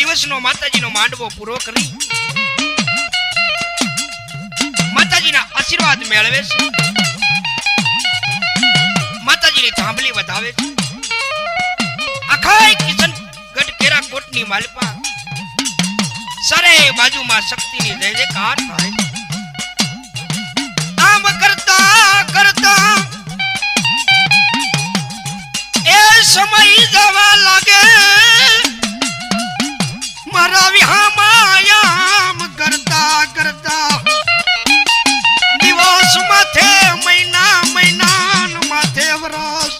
દિવસનો માતાજીનો માંડવો પૂરો કરી માતાજીના આશીર્વાદ મેળવે છે, માતાજીની થાંભલી વધાવે છે. આખા કિશનગઢ કેરાકોટની માલપા સરે બાજુમાં શક્તિની જય જયકાર થાય. આમ કરતા કરતા એ સમય જવા લાગે, મારા વિહામાં આમ કરતા કરતા દિવસ માથે મહિના, મહિના માથે વર્ષ,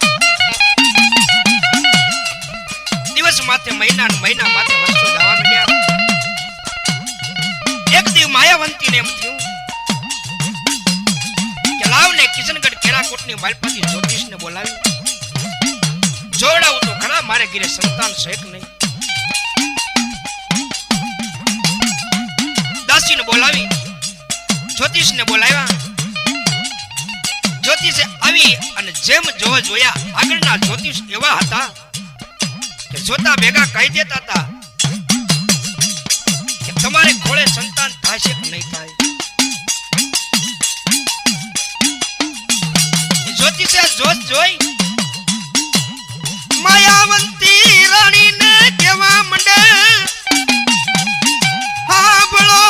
દિવસ માથે મહિના, મહિના માથે વર્ષો જવા માંડ્યા. એક દી માયાવંતીને એમ થયું કે લાવને કિશનગઢ કેરાકોટની માલપાથી જ્યોતિષને બોલાવી જોડાવું તો ખરા, મારે ઘરે સંતાન છે કે નહીં. દાસીને બોલાવી જ્યોતિષને બોલાવ્યા. જ્યોતિષે આવી અને જેમ જોવા જોયા આગળના જ્યોતિષ એવા હતા કે જોતા ભેગા કહી દેતા હતા કે તમારે ખોળે સંતાન થશે કે નહીં થાય. જ્યોતિષે જોત જોઈ માયાવંતી રાણીને કહેવા માંડે, હાંભળો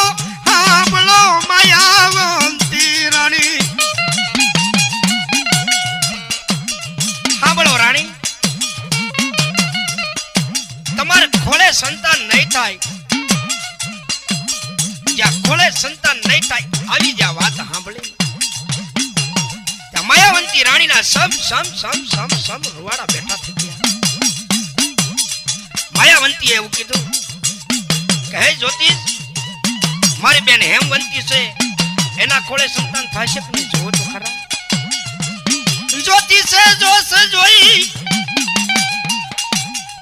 હાંભળો માયાવંતી રાણી, હાંભળો રાણી, તમારે ખોળે સંતાન નહીં થાય, જ્યાં ખોળે સંતાન નહીં થાય આવી જ્યાં વાત સાંભળી ત્યાં માયાવંતી રાણીના સમ સમ સમ સમ સમ રૂવાડા બેઠા થઈ ગયા. માયાવંતીએ એવું કીધું કે હે જ્યોતિષ, મારી બેન હેમવંતી છે, એના ખોળે સંતાન થશે કે નહીં જોવો તો ખરા. જ્યોતિષે જોશ જોઈ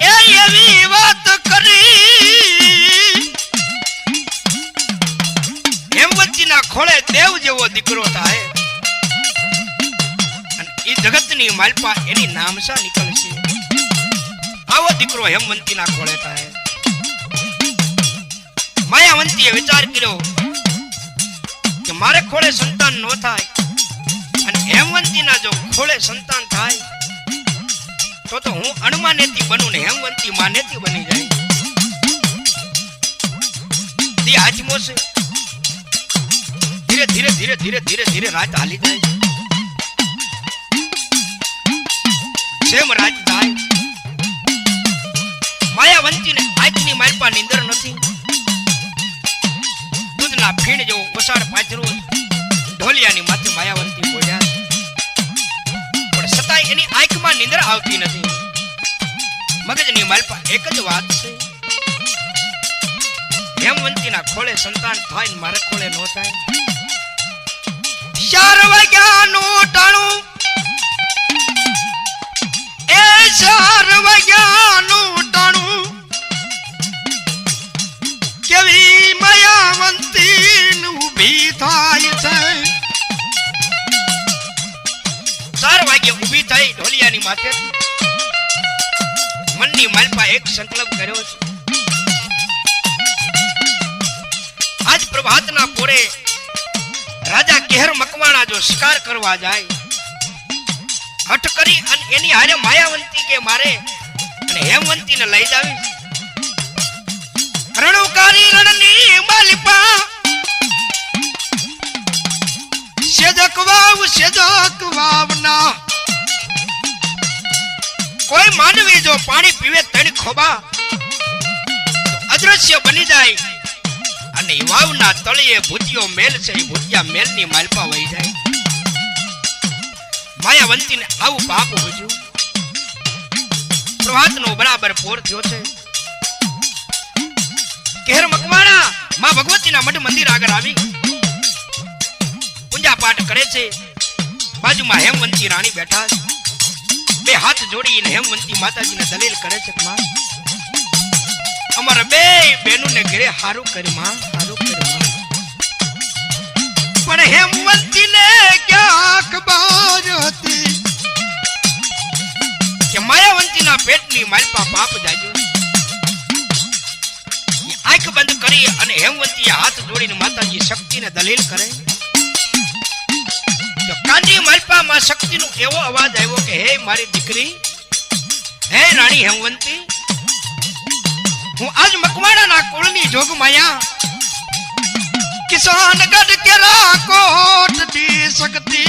એવી વાત કરી, હેમવંતીના ખોળે દેવ જેવો દીકરો થાય અને એ જગતની માલપા એની નામસા નીકળશે. આવો દીકરો હેમવંતીના ખોળે થાય. માયાવંતીએ વિચાર કર્યો કે મારે ખોળે સંતાન ન થાય અને હેમવંતીના જો ખોળે સંતાન થાય તો હું અણમાનેતી બનું ને હેમવંતી માનેતી બની જાય. તે આજમો છે. ધીરે ધીરે ધીરે ધીરે ધીરે ધીરે રાત હાલી જાય. જેમ રાત થાય માયાવંતીને આજની માલપા નીંદર નથી. દૂધના ફીણ જેવો ઓસાડ પાથરો ઢોલિયાની માથે માયાવંતી બોલ્યા, પણ છતાંય એની આંખમાં નીંદર આવતી નથી. મગજની માલપા એક જ વાત છે, હેમવંતીના ખોળે સંતાન થાય ને મારે ખોળે ન થાય. 4 વાગ્યાનું ટાણું, એ 4 વાગ્યાનું ટાણું, કેવી માયાવંતી ઊભી થાય છે. 4 વાગે ઊભી થઈ ઢોલિયાની માથે મનની માલપા એક સંકલ્પ કર્યો છે. આજ પ્રભાતના પોરે રાજા કેહર મકવાણા જો શિકાર કરવા જાય, હઠ કરી અને એની હારે માયાવંતી કે મારે અને હેમવંતીને લઈ જાવી. રણુકારી રણની માલપા સેજક વાવના કોઈ માનવી જો પાણી પીવે તણ ખોબા અદ્રશ્ય બની જાય અને વાવના તળિયે ભૂતિયો મેલ છે, એ ભૂતિયા મેલની માલપા વહી જાય. માયાવંતીને આવું પાપ ભજ્યું. પ્રભાતનો બરાબર પોર થયો છે. કેહર મકવાણા માં ભગવતીના મઢ મંદિર આગળ આવી પૂજા પાઠ કરે છે. બાજુમાં હેમવંતી રાણી બેઠા છે. બે હાથ જોડીને હેમવંતી માતાજીને દલીલ કરે છે કે માં અમારા બે બેનુને ઘરે હારું કરી માં, હારું કરી માં. પણ હેમવંતીને ક્યાં ખબર હતી કે માયાવંતીના પેટની માલપા પાપ જાગ્યો. આંખ બંધ કરી અને હેમવંતીએ હાથ જોડીને માતાજી શક્તિને દલીલ કરે. તો કાંડી માલપામાં શક્તિનો એવો અવાજ આવ્યો કે હે મારી દીકરી, હે રાણી હેમવંતી, હું આજ મકવાણાના કુળની જોગમાયા કિસાનગઢ કેરા કોટ દી શક્તિ.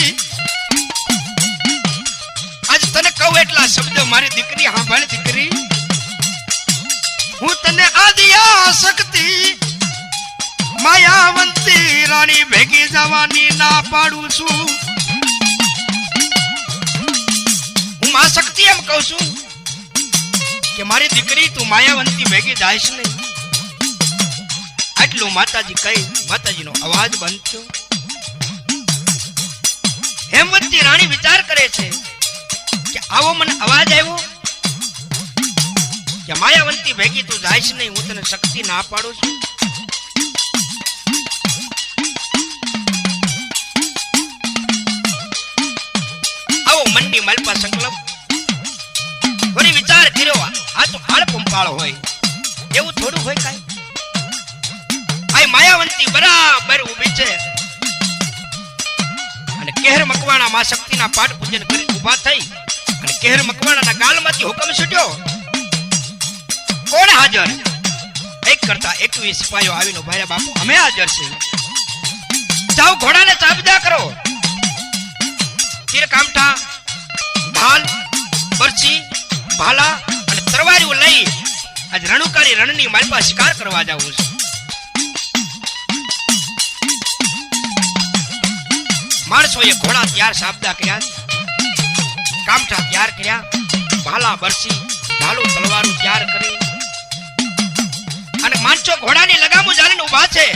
આજ તને કહું એટલા શબ્દો મારી દીકરી સાંભળ દીકરી. હું તને આદિયા શક્તિ માયાવંતી રાણી ભેગી જવાની ના પાડું છું. હું માં શક્તિ એમ કહું છું કે મારી દીકરી તું માયાવંતી ભેગી જાયશ નહીં. આટલું માતાજી કહી માતાજીનો અવાજ બંધ થયો. હેમવંતી રાણી વિચાર કરે છે કે આવો મને અવાજ આવ્યો કે માયાવંતી ભેગી તું જાયશ નહીં, હું તને શક્તિ ના પાડું છું. આવો મંડી માલપા સંકલ્પ વળી વિચાર કર્યો. આ તો હાળ પંપાળ હોય એવું થોડું હોય કાંઈ. આ માયાવંતી બરાબર ઊભી છે અને કેહર મકવાણા માં શક્તિના પાઠ પૂજન કરી ઊભા થઈ અને કેહર મકવાણાના ગાલમાંથી હુકમ છૂટ્યો. કોણ હાજર? એક કરતા 21 સિપાહીઓ આવીને ભાઈ બાપુ અમે હાજર છે. જાઓ ઘોડાને ચાબદા કરો. તીર કામઠા, ઢાલ, બરછી, ભાલા અને તરવારીઓ લઈ આજ રણુકારી રણની માલપા શિકાર કરવા જાવું છે. માણસોએ ઘોડા તૈયાર સાબદા કર્યા, કામઠા તૈયાર કર્યા, ભાલા, બરછી, ઢાલો, તલવારો તૈયાર કરી અને માણસો ઘોડાની લગામો જાળીને ઊભા છે.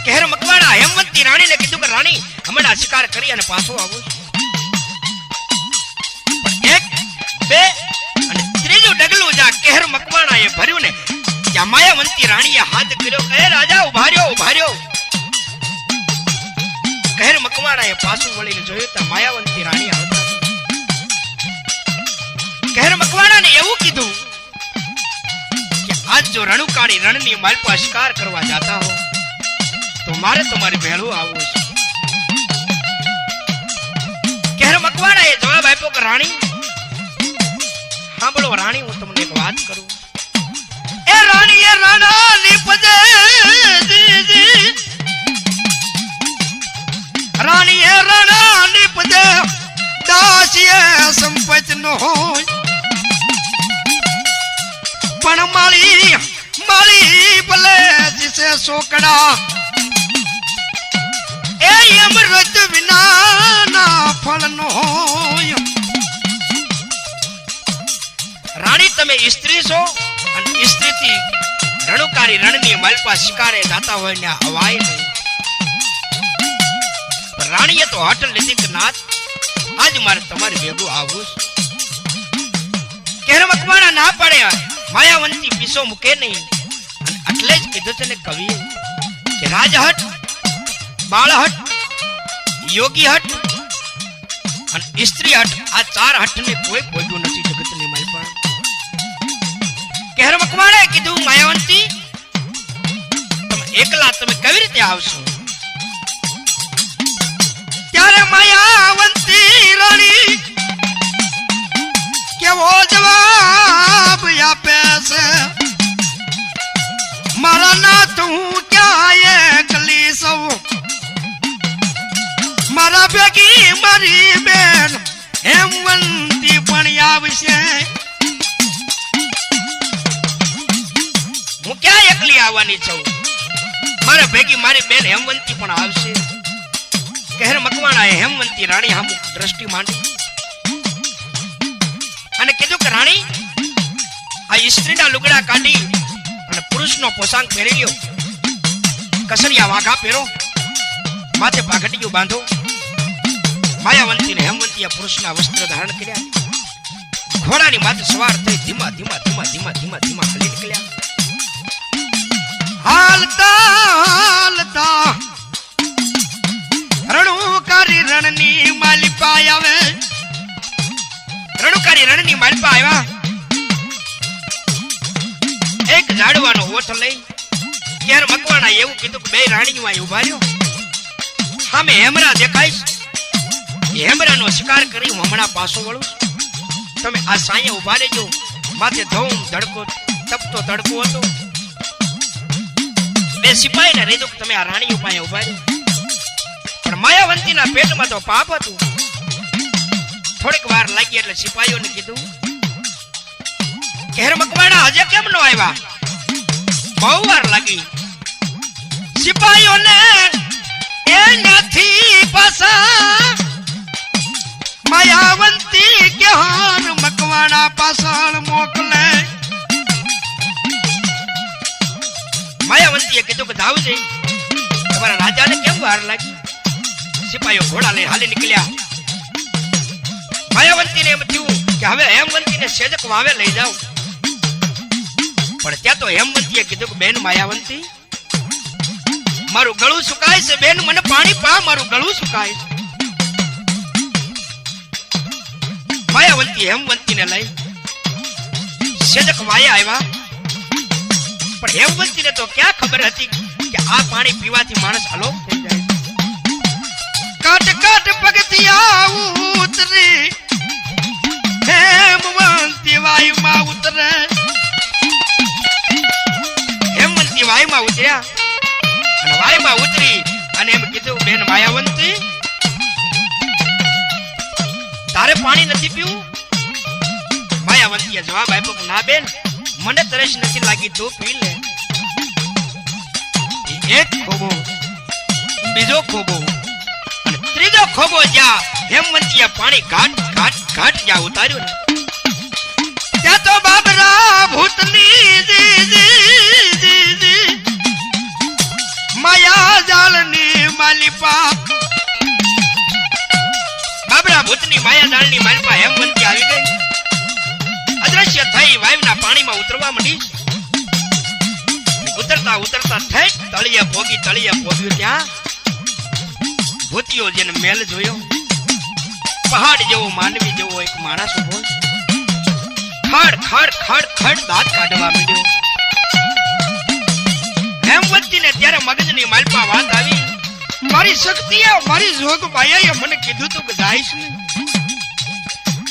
કેહર મકવાણા હેમવંતી રાણીને કીધું કે રાણી હમણાં શિકાર કરી અને પાછો આવું છું. એક, બે અને ત્રીજું ડગલું જા કેહર મકવાણાએ ભર્યું ને ત્યાં માયાવંતી રાણીએ હાથ કર્યો કે રાજા ઉભા રહ્યો, ઉભા રહ્યો. કહેર મકવાણાએ પાછું વળીને જોયું તો માયાવંતી રાણી આવતા. કહેર મકવાણાને એવું કીધું કે આજ જો રણુકાળી રણની માલપા શિકાર કરવા જાતા હો તો મારે તમારી ભેળું આવવું છે. કહેર મકવાણાએ જવાબ આપ્યો કે રાણી સાંભળો રાણી, હું તમને એક વાત કરું. એ રાણીએ રાણા લીપજે દીદી, રાણીએ રાણા લીપજે દાસીએ સંપત નો હોય પણ માળી માળી ભલે જીસે સોકડા એ અમૃત વિના ના ફળ નો હોય. રાણી તમે સ્ત્રી છો અને સ્ત્રીથી રણુકારી રણની માલપા શિકારે જાતા હોય ને હવાય નહીં. રાણીએ તો હટ લીધી કે નાથ આજ મારે તમારી ભેગું આવવું છે. કહેર મકવાણા ના પાડે માયાવંતી પીસો મૂકે નહીં અને એટલે જ કીધું છે ને કવિએ કે રાજહટ, બાળહટ, યોગી હટ અને સ્ત્રી હટ, આ 4 હટને કોઈ પહોંચ્યું નથી જગતની માલપા. કહેર મકવાણાએ કીધું માયાવંતી તમે એકલા તમે કેવી રીતે આવશો? ત્યારે માયાવંતી રાણી કેવો જવાબ આપે છે, મારા નાથ હું ક્યાં એકલી સૌ, મારા ભેગી મારી બેન હેમવંતી પણ આવશે. હું ક્યાં એકલી આવવાની છું, મારા ભેગી મારી બેન હેમવંતી પણ આવશે. કહેર મકવાણાએ હેમવંતી રાણી સામુ દ્રષ્ટિ માંડી અને કીધું કે રાણી આ સ્ત્રીના લુગડા કાઢી અને પુરુષનો પોશાક પહેરી લ્યો, કસરિયા વાઘા પહેરો, માથે પાઘડીયું બાંધો. માયાવંતી ને હેમવંતીએ પુરુષના વસ્ત્ર ધારણ કર્યા, ઘોડાની માથે સવાર થઈ ધીમા ધીમા ધીમા ધીમા ધીમા ધીમા હાલી નીકળ્યા. હાલતા હાલતા રણુકારી રણની માલપા આવે. રણુકારી રણની માલપા આવ્યા. એક ઝાડવાનો ઓઠ લઈ કેર મકવાણા એવું કીધું કે બે રાણીઓ અહીં ઉભા રહ્યો, સામે હેમરા દેખાઈશ, હેમરાનો શિકાર કરી હું હમણાં પાછો વળું, તમે આ સાંયે ઉભા રહેજો. માથે ધોમ ધડકો તપતો તડકો હતો. બે સિપાહીને રીધું કે તમે આ રાણીઓ પાસે ઉભા રહ્યો, પણ માયાવંતીના પેટમાં તો પાપ હતું. થોડીક વાર લાગી એટલે સિપાહીઓને કીધું કેર મકવાણા હજે કેમ ન આવ્યા? બહુ વાર લાગી. સિપાહીઓને એ નથી પાસા માયાવંતી કે હાર મકવાણા પાછળ મોકલે. માયાવંતીએ કીધું કે જાવ છે, તમારા રાજાને કેમ વાર લાગી? સિપાહીઓ ઘોડા લઈને હાલી નીકળ્યા. માયાવંતીને એમ થયું કે હવે હેમવંતીને સેજક વાવે લઈ જાવ, પણ ત્યાં તો હેમવંતીએ કીધું કે બેન માયાવંતી, મારું ગળું સુકાય છે, બેન મને પાણી પા, મારું ગળું સુકાય છે. માયાવંતી હેમવંતીને લઈ સેજક વાયા આવ્યા, પણ હેમવંતીને તો ક્યાં ખબર હતી કે આ પાણી પીવાથી માણસ અલોપ થઈ જાય. કાટ કાટ પગથિયા ઉતરી હેમવંતી વાયુમાં ઉતરે. હેમવંતી વાયુમાં ઉતર્યા અને વાયુમાં ઉતરી અને એમ કીધું બેન માયાવંતી, તારે પાણી નથી પીવું? માયાવંતીએ જવાબ આપ્યો કે ના બેન, મને તરસ નથી લાગી, તું પી લે. એક ખોબો, બીજો ખોબો અને ત્રીજો ખોબો જ્યાં હેમવંતીએ પાણી ઘાટ ઘાટ ઘાટ જ્યાં ઉતાર્યું ને ત્યાં તો બાબરા ભૂતની માયા જાળની માલિપા, બાબરા ભૂતની માયા જાળની માલિપા હેમવંતી આવી ગઈ. અદ્રશ્ય થઈ વાયુના પાણીમાં ઉતરવા માંડી. ઉતરતા ઉતરતા ઠેઠ તળિયે પોગ્યું. ત્યાં ભૂતિયો જેને મેલ જોયો, પહાડ જેવો માનવી જેવો એક માણસ ઉભો, ખડ ખડ ખડ ખડ દાંત કાઢવા માંડ્યો. હેમવંતીને ત્યારે મગજની માલપા વાત આવી, મારી શક્તિએ મારી જોગ માયાએ મને કીધું તું કે જાઈશ નહીં,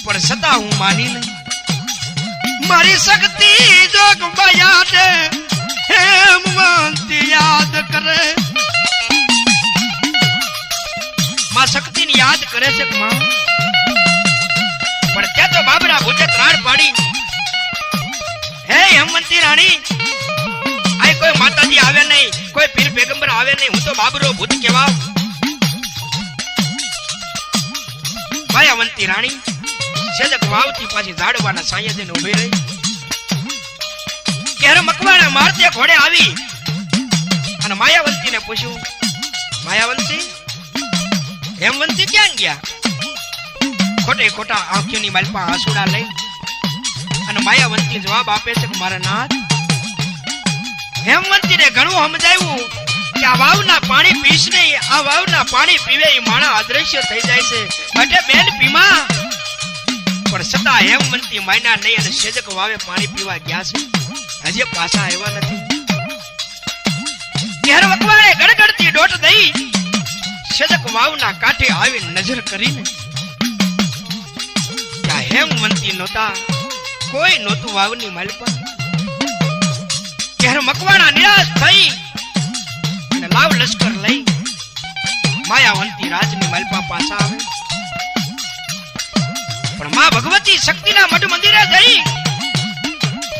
પણ છતાં હું માની નહીં. મારી શક્તિ જોગ માયાને હેમવંતી યાદ કરે. માં શક્તિને યાદ કરે છે કે માં, પણ ત્યાં તો બાબરા ભૂતે ત્રાણ પાડી, હે હેમવંતી રાણી, આ કોઈ માતાજી આવે નહીં, કોઈ પીર પેગંબર આવે નહીં, હું તો બાબરો ભૂત કહેવા. માયાવંતી રાણી સેજક વાવથી પાછી ઝાડવાના સાંયે જઈને ઊભી રહી. કેર મકવાણા મારતે ઘોડે આવી અને માયાવંતીને પૂછ્યું, માયાવંતી, હેમવંતી ક્યાં ગયા? ખોટે ખોટા આંખોની માલપા આંસુડા લઈ અને માયાવંતી જવાબ આપે છે કે મારા નાથ, હેમવંતીને ઘણું સમજાવ્યું કે આ વાવના પાણી પીશ નહીં, આ વાવના પાણી પીવે એ માણા અદ્રશ્ય થઈ જાય છે, એટલે બેન પીમા. પણ છતાં હેમવંતી માયના નહીં અને સેજક વાવે પાણી પીવા ગયા છે, હજી પાછા આવ્યા નથી. કેર મકવાણે ગડગડતી ડોટ દઈ સેજક વાવના કાંઠે આવી નજર કરીને ત્યાં હેમવંતી નહોતા, કોઈ નહોતું વાવની માલપા. કેર મકવાણા નિરાશ થઈ અને લાવ લશ્કર લઈ માયાવંતી રાજની માલપા પાછા આવે. પણ માં ભગવતી શક્તિના મઠ મંદિરે જઈ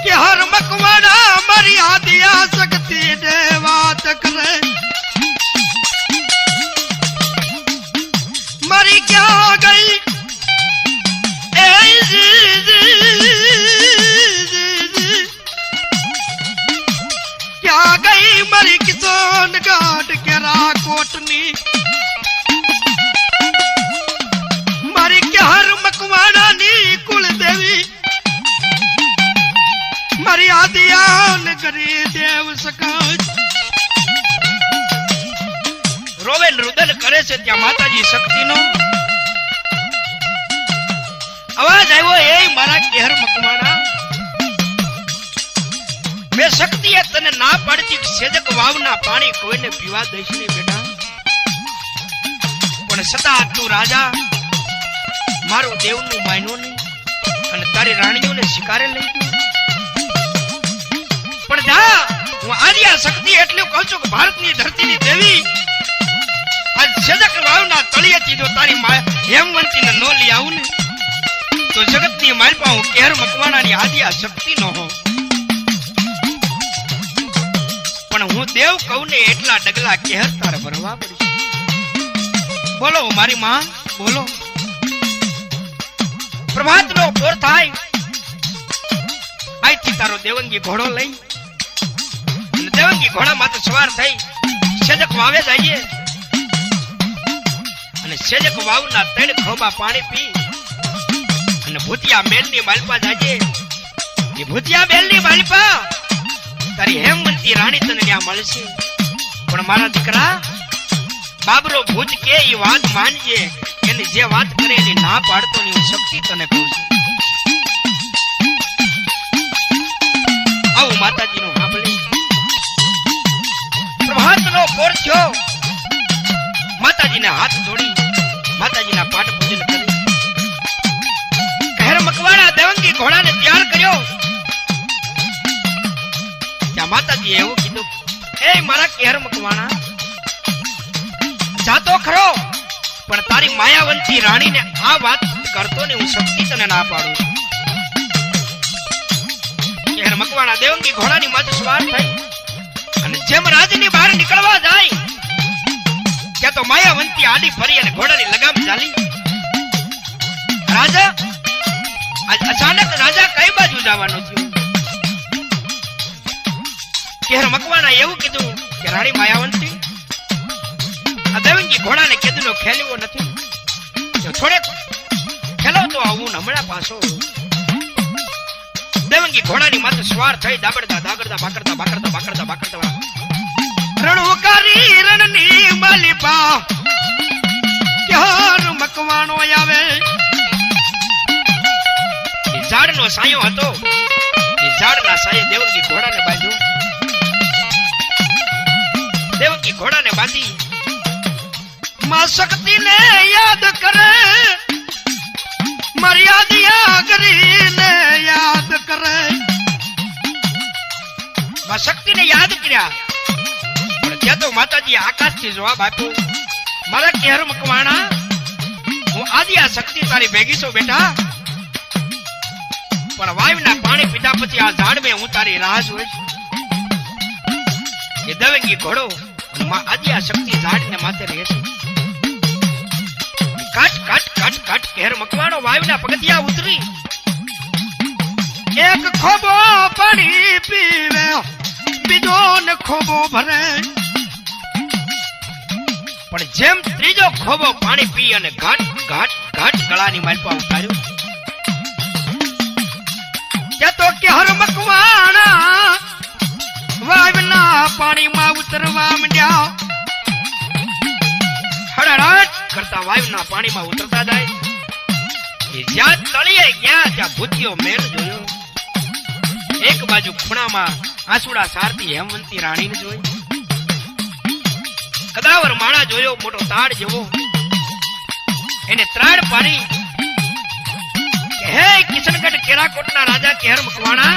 કે હર મકવાણા મારી આદિયા શક્તિ ને વાત કરે, મારી ક્યાં ગઈ ક્યાં ગઈ મારી કિશોન ઘાટ કેરા કોટની, મારી ક્યાં મકવાણાની કુળ દેવી, મારી આદિયાન કરી દેવ સકાય. રોવેન રુદન કરે છે ત્યાં માતાજી શક્તિનો અવાજ આવ્યો, એ મારા કેહર મકવાણા, મેં શક્તિએ તને ના પાડતી સેજક વાવના પાણી કોઈને પીવા દઈશ નહીં બેટા. પણ છતાં તું રાજા મારું દેવનું માન્યો નહીં અને તારી રાણીઓને શિકારે લઈ ગયો. પણ જા, હું આર્યા શક્તિ એટલું કહું છું કે ભારતની ધરતીની દેવી આજ સેજક વાવના તળિયેથી જો તારી હેમવંતીને ન લઈ આવું ને તો જગતની માલપા હું કેર મકવાણાની આદિયા શક્તિ નો હો. પણ હું દેવ કહું ને એટલા ડગલા કેર તારે ભરવા પડશે. બોલો મારી માં, બોલો. પ્રભાતનો પોર થાય અહીંથી તારો દેવંગી ઘોડો લઈ અને દેવંગી ઘોડા માથે સવાર થઈ સેજક વાવે જઈએ અને સેજક વાવના 3 ખોબા પાણી પી અને ભૂતિયા મેલની માલપા જાજે. એ ભૂતિયા મેલની માલપા તારી હેમવંતી રાણી તને ત્યાં મળશે. પણ મારા દીકરા બાબરો ભૂત કે એ વાત માનજે, એની જે વાત કરે એની ના પાડતો ની હું શક્તિ તને કહું છું. આવું માતાજીનું સાંભળી પ્રભાતનો પોર થયો. માતાજીને હાથ જોડી માતાજીના પાઠ પૂજન કરી કહેર મકવાણા દેવંગી ઘોડાને તૈયાર કર્યો. ત્યાં માતાજીએ એવું કીધું, એ મારા કહેર મકવાણા જાતો ખરો પણ તારી માયાવંતી રાણીને આ વાત કરતો ને હું શક્તિ તને ના પાડું. કહેર મકવાણા દેવંગી ઘોડાની માથે સવાર થઈ અને જેમ રાજની બહાર નીકળવા જાય ત્યાં તો માયાવંતી આડી ફરી અને ઘોડાની લગામ ચાલી. રાજા અચાનક રાજા કઈ બાજુ જવાનું થયું? કહેર મકવાણા એવું કીધું કે રાણી માયાવંતી આ દેવંગી ઘોડાને કેદનો ખેલવો નથી, થોડેક ખેલાવતો આવું હમણાં પાછો. દેવંગી ઘોડાની માથે સવાર થઈ દાબડતા દાગડતા બાકડતા બાકડતા બાકડતા બાકડતા રણુકારી રણની માલિપા કહેર મકવાણો આવે. એ ઝાડનો સાયો હતો, એ ઝાડના સાયે દેવંગી ઘોડાને બાંધ્યો. દેવંગી ઘોડાને બાંધી માં શક્તિને યાદ કરે, મર્યાદિયા કરીને યાદ કરે. માં શક્તિને યાદ કર્યા પણ ત્યાં તો માતાજી આકાશથી જવાબ આપ્યો, મારા કહેર મકવાણા હું આદિયા શક્તિ તારી ભેગી છું બેટા. પણ વાવના પાણી પીધા પછી આ ઝાડ મેં હું તારી રાહ જોઈશ. એ દેવંગી ઘોડો માં આદિયા શક્તિ ઝાડને માથે રહેશે. કાટ કાટ કાટ કાટ કહેર મકવાણો વાવના પગથિયા ઉતરી એક ખોબો પાણી પીવે બીજો ને ખોબો ભરે. પણ જેમ ત્રીજો ખોબો પાણી પી અને ઘાટ ઘાટ ઘાટ ગળાની માલપા ઉતાર્યું ત્યાં તો કહેર મકવાણા વાવના પાણીમાં ઉતરવા માંડ્યા. હડહડાટ કરતા વાયુના પાણીમાં ઉતરતા જાય. એ જ્યાં તળિયે ગયા ત્યાં ભૂતિયો મેલ જોયો. એક બાજુ ખૂણામાં આંસુડા સારતી હેમવંતી રાણીને જોઈ, કદાવર માળા જોયો મોટો તાડ જેવો. એને ત્રાડ પાડી કે હે કિશનગઢ કેરાકોટના રાજા કહેર મકવાણા,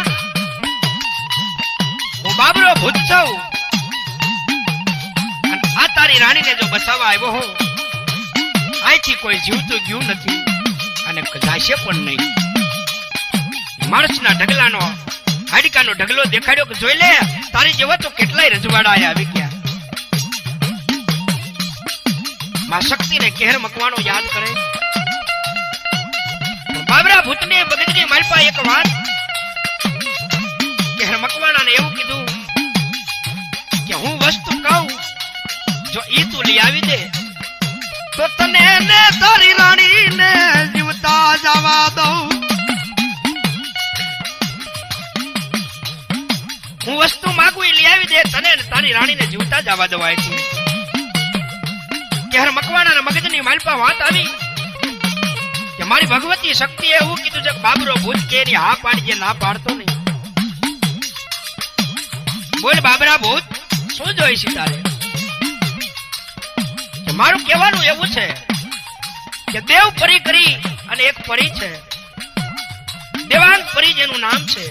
હું બાબરો ભૂત છું અને આ તારી રાણીને જો બસાવવા આવ્યો હો અહીંથી કોઈ જીવતું ગયું નથી અને જાશે પણ નહીં. માણસના ઢગલાનો હાડકાનો ઢગલો દેખાડ્યો કે જોઈ લે તારી જેવા તો કેટલાય રજવાડા આવી ગયા. માં શક્તિને કહેર મકવાણો યાદ કરે. બાબરા ભૂતને મગજની માલપા એક વાત કહેર મકવાણાને એવું કીધું કે હું વસ્તુ કહું જો ઈ તું લઈ આવી દે તો તને ને તારી રાણીને જીવતા જવા દઉં. હું વસ્તુ માંગુ એ લઈ આવી દે, તને ને તારી રાણીને જીવતા જવા દવાય છે. કહેર મકવાણાના મગજની માલપા વાત આવી કે મારી ભગવતી શક્તિએ એવું કીધું છે કે બાબરો ભૂત કે એની હા પાડીએ ના પાડતો નહીં. બોલ બાબરા ભૂત, શું જોઈ છે તારે? મારું કહેવાનું એવું છે કે દેવ પરી કરી અને એક પરી છે, દેવાંગ પરી જેનું નામ છે.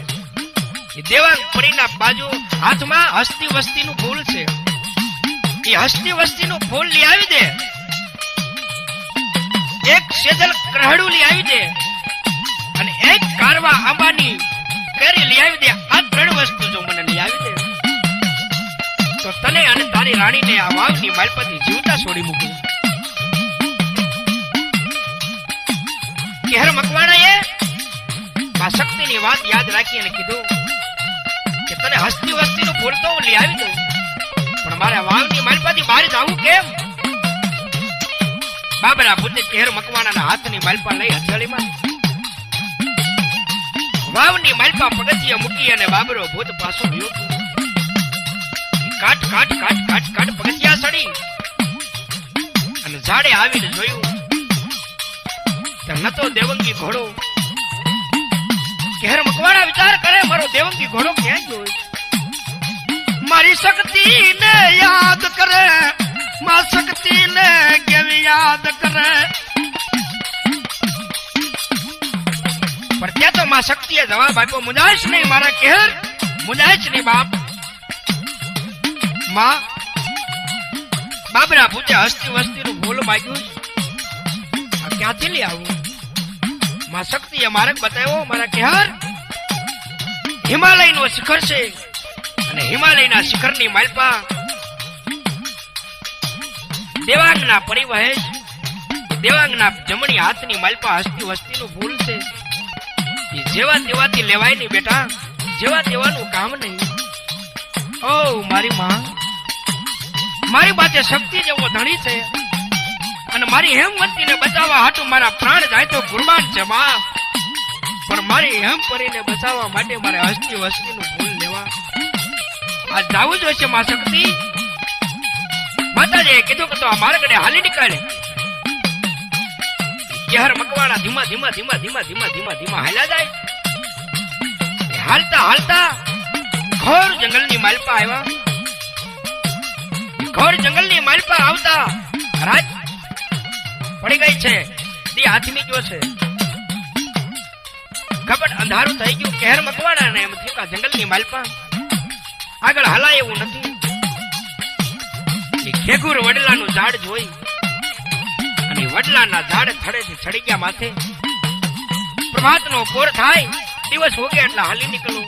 એ દેવાંગ પરીના બાજુ હાથમાં હસ્તી વસ્તીનું ફૂલ છે. એ હસ્તી વસ્તીનું ફૂલ લઈ આવી દે, એક સેજલ કરહડું લઈ આવી દે અને એક કારવા આંબાની કેરી લઈ આવી દે. આ ત્રણ વસ્તુ જો મને લઈ આવી દે તો તને અને તારી રાણીને આ વાવની માલપતિ જીવતા છોડી મૂકું. કેહર મકવાણાએ આ શક્તિની વાત યાદ રાખી અને કીધું કે તને હસ્તી વસ્તીનું ફૂલ તો લઈ આવી દઉં, પણ મારે વાવની માલપતિ બહાર જાવું કેમ? બાબરા ભૂતે કેહર મકવાણાના હાથની માલપા લઈ હથેળીમાં વાવની માલપા પગથિયે મૂકી અને બાબરો ભૂત પાછો ગયો. કાટ કાટ કાટ કાટ કાટ પગથિયા સડી અને ઝાડે આવીને જોયું તો નતો દેવંગી ઘોડો. કેહર મકવાણા વિચાર કરે, મારો દેવંગી ઘોડો ક્યાં ગયો? મારી શક્તિને યાદ કરે, માં શક્તિને કેવી યાદ કરે. પણ ત્યાં તો માં શક્તિએ જવાબ આપ્યો, મુંજાઈશ નહીં મારા કેહર, મુંજાઈશ નહીં બાપ. માં બાબરા ભૂતે હસ્તી વસ્તીનું ફૂલ માગ્યું, આ ક્યાંથી લઈ આવું? માં શક્તિએ માર્ગ બતાવ્યો, મારા કેહર હિમાલયનો શિખર છે અને હિમાલયના શિખરની માલપા દેવાંગના પરિવહેશ, દેવાંગના જમણી હાથની માલપા હસ્તી વસ્તીનું ફૂલ છે. એ જેવા તેવાથી લેવાય નહીં બેટા, જેવા તેવાનું કામ નહીં. ઓ મારી માં, મારી પાસે શક્તિ જેવો ધણી છે અને મારી હેમવંતીને બચાવવા હાટું મારા પ્રાણ જાય તો કુરબાન છે માં. પણ મારી હેમપરીને બચાવવા માટે મારે હસ્તી વસ્તીનું ફૂલ લેવા આ જાવું જોઈશે માં શક્તિ. માતાજીએ કીધું કે તો આ માર્ગને હાલી નીકળે. કેહર મકવાણા ધીમા ધીમા ધીમા ધીમા ધીમા ધીમા ધીમા હાલ્યા જાય. હાલતા હાલતા ઘોર જંગલની માલપા આવ્યા. ઘોર જંગલની માલપા આવતા રાત પડી ગઈ છે, દી હાથમી ગયો છે, કપટ અંધારું થઈ ગયું. કેહર મકવાણા ને એમ થયું જંગલની માલપા આગળ હલાય એવું નથી. ખેગુર વડલાનું ઝાડ જોઈ અને વડલાના ઝાડ થડેથી ચડી ગયા માથે. પ્રભાતનો પોર થાય, દિવસ ઉગે એટલે હાલી નીકળવું.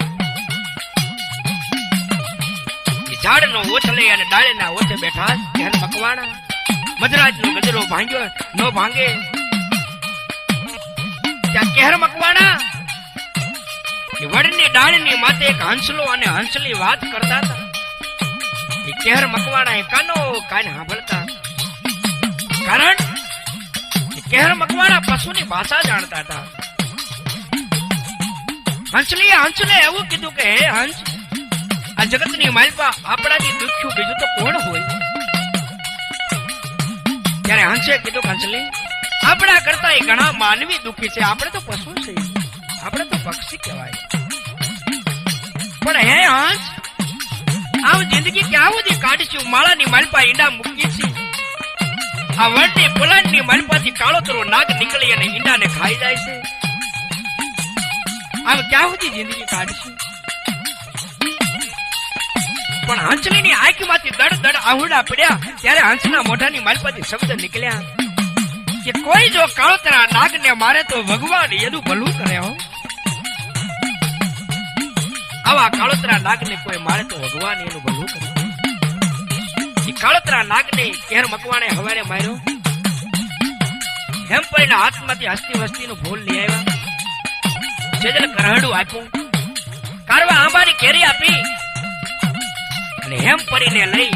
ઝાડનો ઓછ લઈ અને ડાળીના ઓછે બેઠા કેહર મકવાણા. મધરાજનો ગજરો ભાંગ્યો ન ભાંગે. ત્યાં કેહર મકવાણા વડની ડાળની માથે એક હંસલો અને હંસલી વાત કરતા હતા. કેહર મકવાણા કાનો કાન સાંભળતા, કારણ કેહર મકવાણા પશુની ભાષા જાણતા હતા. હંસલીએ હંસને એવું કીધું કે હે હંસ, આ જગતની માલપા આપણાથી દુખ્યું બીજું તો કોણ હોય? ત્યારે હંસે કીધું કે હંસલી, આપણા કરતા એ ઘણા માનવી દુખી છે, આપણે તો પશુ છે, આપણે તો પક્ષી કહેવાય. પણ હે હંસ, આવ જિંદગી ક્યાં સુધી કાઢશું? માળાની માલપા ઈંડા મૂકીએ છીએ, આ વડની પોલાણની માલપાથી કાળોતરો નાગ નીકળી અને ઈંડાને ખાઈ જાય છે. આમ ક્યાં સુધી જિંદગી કાઢશું? પણ હંસલીની આંખમાંથી દડ દડ આહુડા પડ્યા. ત્યારે હંસના મોઢાની માલપાથી શબ્દ નીકળ્યા કે કોઈ જો કાળોતરા નાગને મારે તો ભગવાન એનું ભલું કરે. હો, આવા કાળોતરા નાગને કોઈ મારે તો ભગવાન એનું ભલું કરે. એ કાળોતરા નાગને કેહર મકવાણે હવારે માર્યો. હેમપરીના હાથમાંથી હસ્તી વસ્તીનું ફૂલ લઈ આવ્યા. જેજલ કરહડું આપ્યું, કારવા આંબાની કેરી આપી અને હેમપરીને લઈ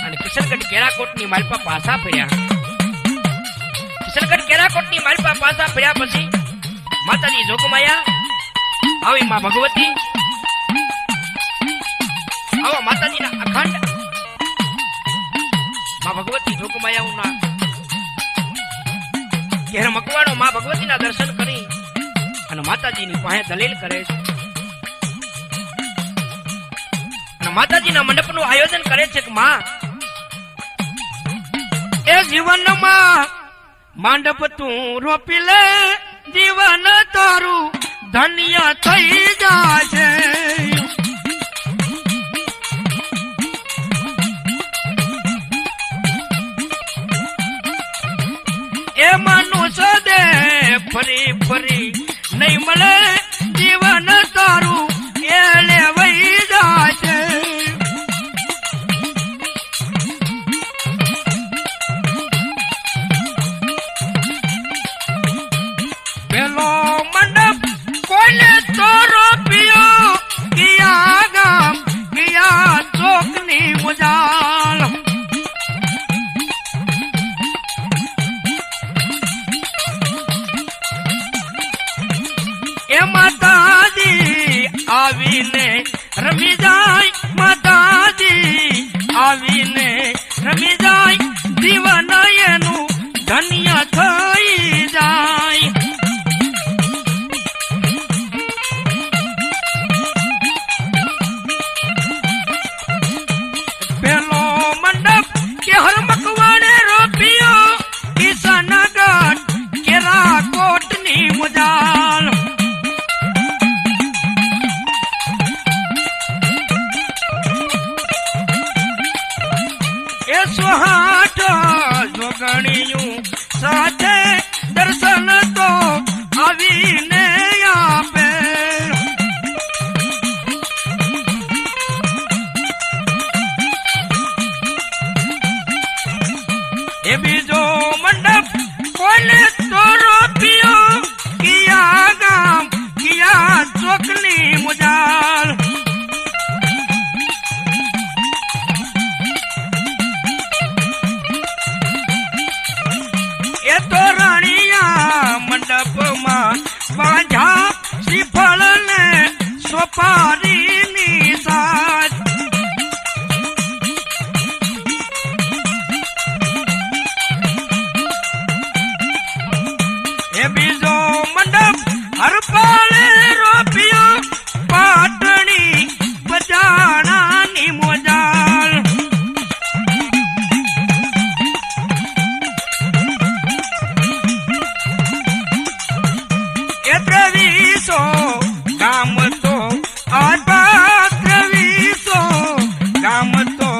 અને કિશનગઢ કેરાકોટની માલપા પાછા ફર્યા. કિશનગઢ કેરાકોટની માલપા પાછા ફર્યા પછી માતાજી જોગમાયા આવી માં ભગવતી, આવા માતાજીના અખંડ માં ભગવતી જોગમાયાઓના કેહર મકવાણો માં ભગવતીના દર્શન કરી અને માતાજીની પાસે દલીલ કરે છે. માતાજીના મંડપનું આયોજન કરે છે કે માં એ જીવનમાં માંડપ તું રોપી લે જીવન તારું ધન્ય થઈ જાશે એ મનુષ્ય દે ફરી ફરી નહીં મળે જીવન તારું એ લેવાઈ જાશે પેલો મંડપ કોઈને તોરો પિયો કિયા ગામ કિયા ચોકની મુજાલ એ માતાજી આવીને રમી જાય માતાજી આવીને રમી જાય જીવન એનું ધન્ય થઈ જાય પેલો મંડપ કે હરમકવાડે રોપ્યો કિશનગઢ કેરા કોટની મુજાલ એ સુહાટ જોગણિયું સાથે દર્શન તો આવીને આપે એ બીજો મંડપ કોઈને તો રોપ્યો કિયા ગામ કિયા ચોકની મુજાલ એ તો રાણીયા મંડપમાં બાંધા શ્રીફળ ને સોપારીની સાથ એ બીજો મંડપ હરપાલે રોપ્યો પાટણી બજાણાની મોજાલ એ ત્રેવીસો ગામ તો આટવા ત્રેવીસો ગામ તો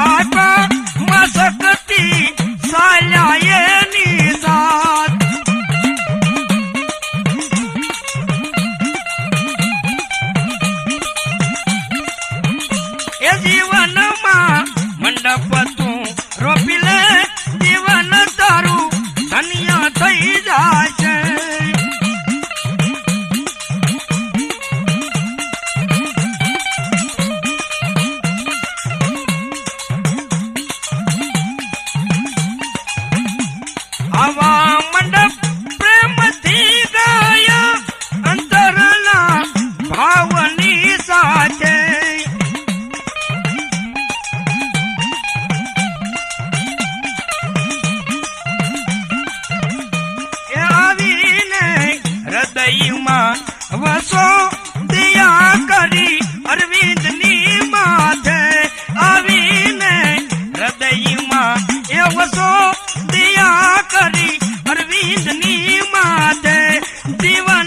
આટવા મસકતી સાલ્યા એની સાથ એ જીવનમાં મંડપ તું રોપી લે જીવન તારું ધન્ય થઈ જાય આવા મંડપ પ્રેમથી ગાયા અંતરના ભાવની સાથે એ આવીને હૃદયમાં વસો દિયા કરી અરવિંદની માથે આવીને હૃદયમાં એ વસો દિયા કરી અરવિંદની માથે જીવન